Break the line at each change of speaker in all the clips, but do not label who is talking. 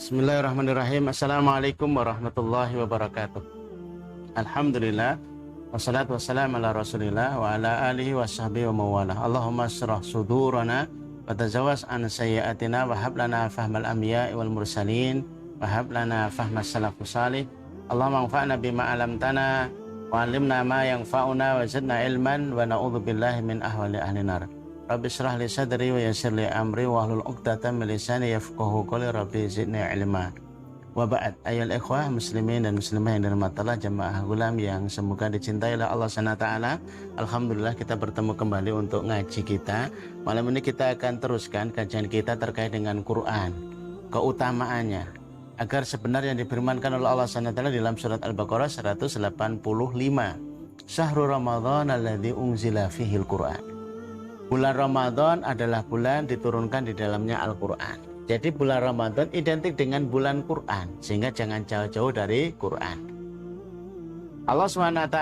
Bismillahirrahmanirrahim. Assalamualaikum warahmatullahi wabarakatuh. Alhamdulillah. Wassalatu wassalamu ala rasulillah wa ala alihi wa sahbihi wa mawala. Allahumma asrah sudurana wa tazawaz an sayyiatina wa hab lana fahmal anbiya'i wal mursalin wa hab lana fahmas salafus salih. Allahumma anfa'na bima alamtana wa alimna ma yanfa'una wa zidna ilman wa na'udzu billahi min ahwali ahli nar. Rabbi shrah li sadri wa yassir li amri wa hlul 'uqdatam min lisani yafqahu qawli. Rabbi zidni ilma. Wa ba'd. Ayyuhal ikhwah muslimin dan muslimah yang dirahmati Allah, jamaah gulam yang semoga dicintai oleh Allah Subhanahu wa taala. Alhamdulillah kita bertemu kembali untuk ngaji kita. Malam ini kita akan teruskan kajian kita terkait dengan Quran, keutamaannya, agar sebenarnya difirmankan oleh Allah Subhanahu wa taala dalam surat Al-Baqarah 185. Syahrul Ramadan alladzi unzila fihil Quran. Bulan Ramadan adalah bulan diturunkan di dalamnya Al-Quran. Jadi bulan Ramadan identik dengan bulan Quran, sehingga jangan jauh-jauh dari Quran. Allah SWT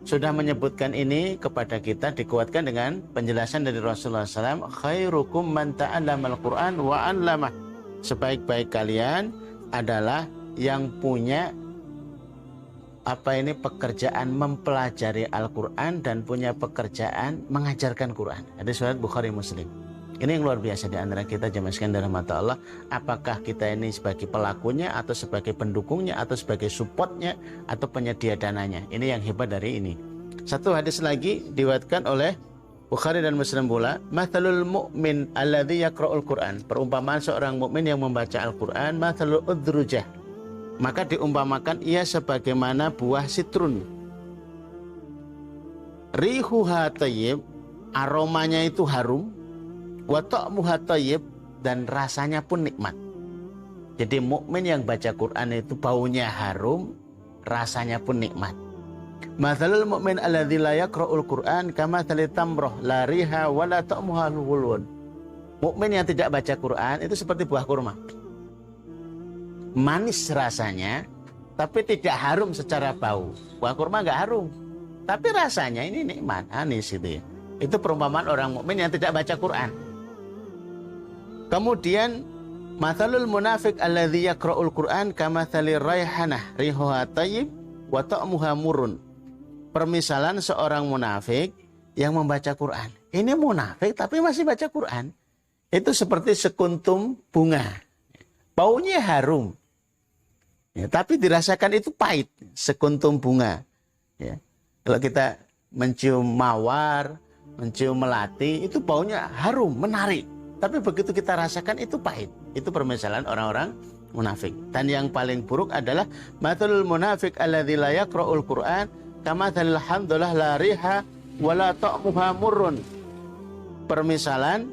sudah menyebutkan ini kepada kita, dikuatkan dengan penjelasan dari Rasulullah SAW. Khairukum man ta'allamal Quran wa 'allamah. Sebaik-baik kalian adalah yang punya pekerjaan mempelajari Al-Quran dan punya pekerjaan mengajarkan Quran. Ada surat Bukhari Muslim. Ini yang luar biasa di antara kita jemaah sekalian dalam mata Allah. Apakah kita ini sebagai pelakunya atau sebagai pendukungnya atau sebagai supportnya atau penyedia dananya? Ini yang hebat dari ini. Satu hadis lagi diriwayatkan oleh Bukhari dan Muslim pula. Mathalul mu'min alladzi yaqra'ul Quran. Perumpamaan seorang mukmin yang membaca Al-Quran. Mathalul udrujah. Maka diumpamakan ia sebagaimana buah sitrun. Rihuha thayyib, aromanya itu harum, wa ta'muha thayyib, dan rasanya pun nikmat. Jadi mukmin yang baca Quran itu baunya harum, rasanya pun nikmat. Mathalul mu'min alladzi la yaqra'ul Quran kamathali tamrah la riha wa la ta'muha hulun. Mukmin yang tidak baca Quran itu seperti buah kurma. Manis rasanya, tapi tidak harum secara bau. Buah kurma nggak harum, tapi rasanya ini nikmat, anis itu ya. Itu perumpamaan orang mukmin yang tidak baca Quran. Kemudian mathalul munafik alladzi yaqra'ul Quran kamathali raihanah rihuha thayyib wa ta'muha murrun. Permisalan seorang munafik yang membaca Quran. Ini munafik tapi masih baca Quran. Itu seperti sekuntum bunga. Baunya harum. Ya, tapi dirasakan itu pahit, sekuntum bunga. Ya. Kalau kita mencium mawar, mencium melati, itu baunya harum, menarik. Tapi begitu kita rasakan itu pahit. Itu permisalan orang-orang munafik. Dan yang paling buruk adalah mathalul munafik alladzi la yaqra'ul Qur'an kamathalil hamdalah la riha wa la ta'muha murrun. Permisalan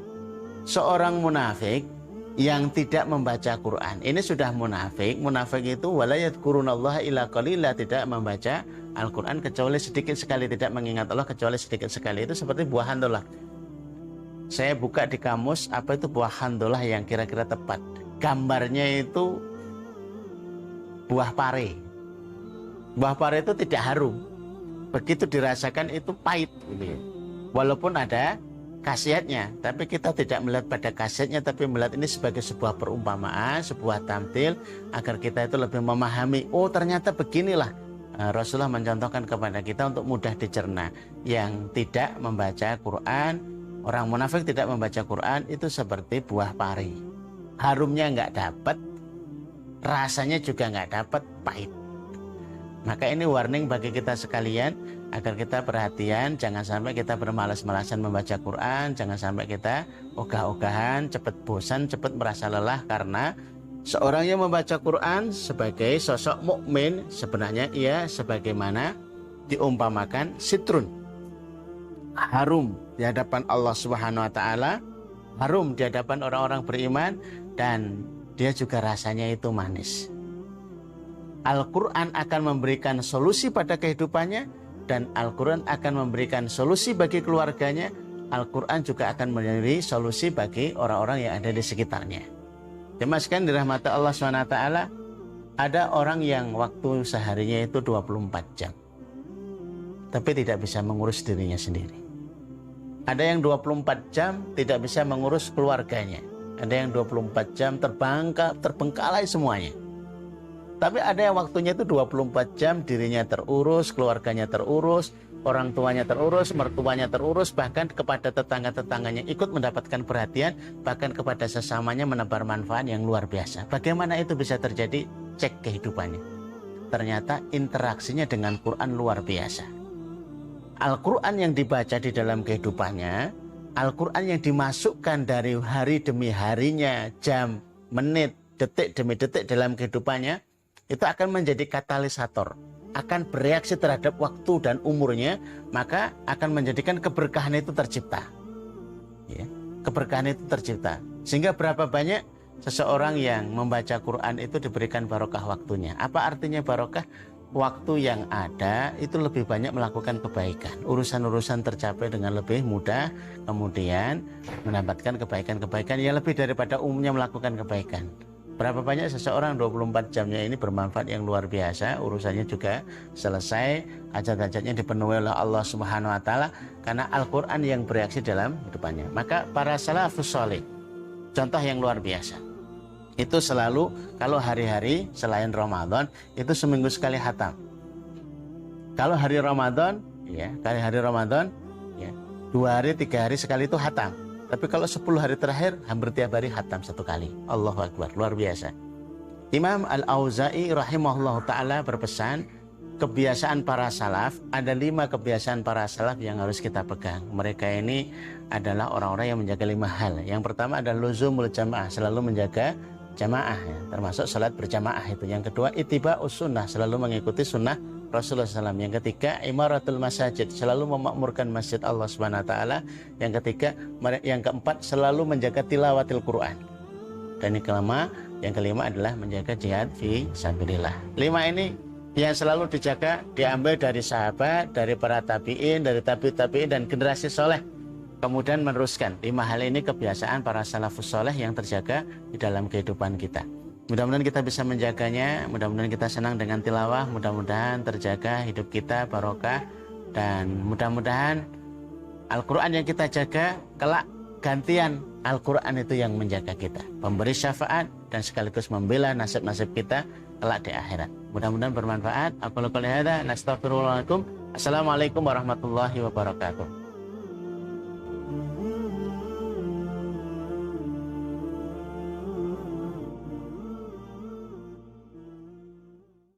seorang munafik yang tidak membaca Quran. Ini sudah munafik. Munafik itu wala yadhkurunallaha illa qalila, tidak membaca Al-Quran kecuali sedikit sekali, tidak mengingat Allah kecuali sedikit sekali. Itu seperti buah handolah. Saya buka di kamus apa itu buah handolah yang kira-kira tepat. Gambarnya itu buah pare. Buah pare itu tidak harum. Begitu dirasakan itu pahit. Walaupun ada khasiatnya, tapi kita tidak melihat pada khasiatnya, tapi melihat ini sebagai sebuah perumpamaan, sebuah tampil agar kita itu lebih memahami. Oh, ternyata beginilah. Rasulullah mencontohkan kepada kita untuk mudah dicerna. Yang tidak membaca Quran, orang munafik tidak membaca Quran itu seperti buah pari. Harumnya nggak dapat, rasanya juga nggak dapat, pahit. Maka ini warning bagi kita sekalian agar kita perhatian, jangan sampai kita bermalas-malasan membaca Quran, jangan sampai kita ogah-ogahan, cepat bosan, cepat merasa lelah. Karena seorang yang membaca Quran sebagai sosok mukmin sebenarnya ia sebagaimana diumpamakan sitrun, harum di hadapan Allah Subhanahu wa taala, harum di hadapan orang-orang beriman, dan dia juga rasanya itu manis. Al-Quran akan memberikan solusi pada kehidupannya, dan Al-Quran akan memberikan solusi bagi keluarganya. Al-Quran juga akan menjadi solusi bagi orang-orang yang ada di sekitarnya. Jemaah sekalian dirahmati Allah SWT, ada orang yang waktu seharinya itu 24 jam, tapi tidak bisa mengurus dirinya sendiri. Ada yang 24 jam tidak bisa mengurus keluarganya. Ada yang 24 jam terbengkalai semuanya. Tapi ada yang waktunya itu 24 jam, dirinya terurus, keluarganya terurus, orang tuanya terurus, mertuanya terurus, bahkan kepada tetangga-tetangganya ikut mendapatkan perhatian, bahkan kepada sesamanya menebar manfaat yang luar biasa. Bagaimana itu bisa terjadi? Cek kehidupannya. Ternyata interaksinya dengan Quran luar biasa. Al-Quran yang dibaca di dalam kehidupannya, Al-Quran yang dimasukkan dari hari demi harinya, jam, menit, detik demi detik dalam kehidupannya, itu akan menjadi katalisator, akan bereaksi terhadap waktu dan umurnya, maka akan menjadikan keberkahan itu tercipta. Ya, keberkahan itu tercipta. Sehingga berapa banyak seseorang yang membaca Quran itu diberikan barokah waktunya. Apa artinya barokah? Waktu yang ada itu lebih banyak melakukan kebaikan. Urusan-urusan tercapai dengan lebih mudah, kemudian mendapatkan kebaikan-kebaikan yang lebih daripada umumnya melakukan kebaikan. Berapa banyak seseorang 24 jamnya ini bermanfaat yang luar biasa, urusannya juga selesai, hajat-hajatnya dipenuhi oleh Allah Subhanahu wa taala karena Al-Qur'an yang bereaksi dalam hidupannya. Maka para salafus shalih, contoh yang luar biasa. Itu selalu kalau hari-hari selain Ramadan itu seminggu sekali khatam. Kalau hari Ramadan, ya, 2 hari 3 hari sekali itu khatam. Tapi kalau 10 hari terakhir, hampir tiap hari khatam 1 kali. Allahu Akbar, luar biasa. Imam Al-Auza'i rahimahullah ta'ala berpesan, kebiasaan para salaf, ada 5 kebiasaan para salaf yang harus kita pegang. Mereka ini adalah orang-orang yang menjaga 5 hal. Yang pertama adalah luzumul jamaah, selalu menjaga jamaah, ya, termasuk salat berjamaah itu. Yang kedua, ittiba'us sunnah, selalu mengikuti sunnah Rasulullah SAW. Yang ketiga, imaratul masajid, selalu memakmurkan masjid Allah Subhanahu wa taala. Yang keempat, selalu menjaga tilawatil Quran. Dan yang kelima adalah menjaga jihad fi sabilillah. 5 ini yang selalu dijaga, diambil dari sahabat, dari para tabi'in, dari tabi'in dan generasi soleh. Kemudian meneruskan 5 hal ini kebiasaan para salafus soleh yang terjaga di dalam kehidupan kita. Mudah-mudahan kita bisa menjaganya, mudah-mudahan kita senang dengan tilawah, mudah-mudahan terjaga hidup kita barokah, dan mudah-mudahan Al-Quran yang kita jaga, kelak gantian Al-Quran itu yang menjaga kita, pemberi syafaat dan sekaligus membela nasib-nasib kita kelak di akhirat. Mudah-mudahan bermanfaat. Aku lakukan hadza, nastaghfirullahaladzim. Assalamualaikum warahmatullahi wabarakatuh.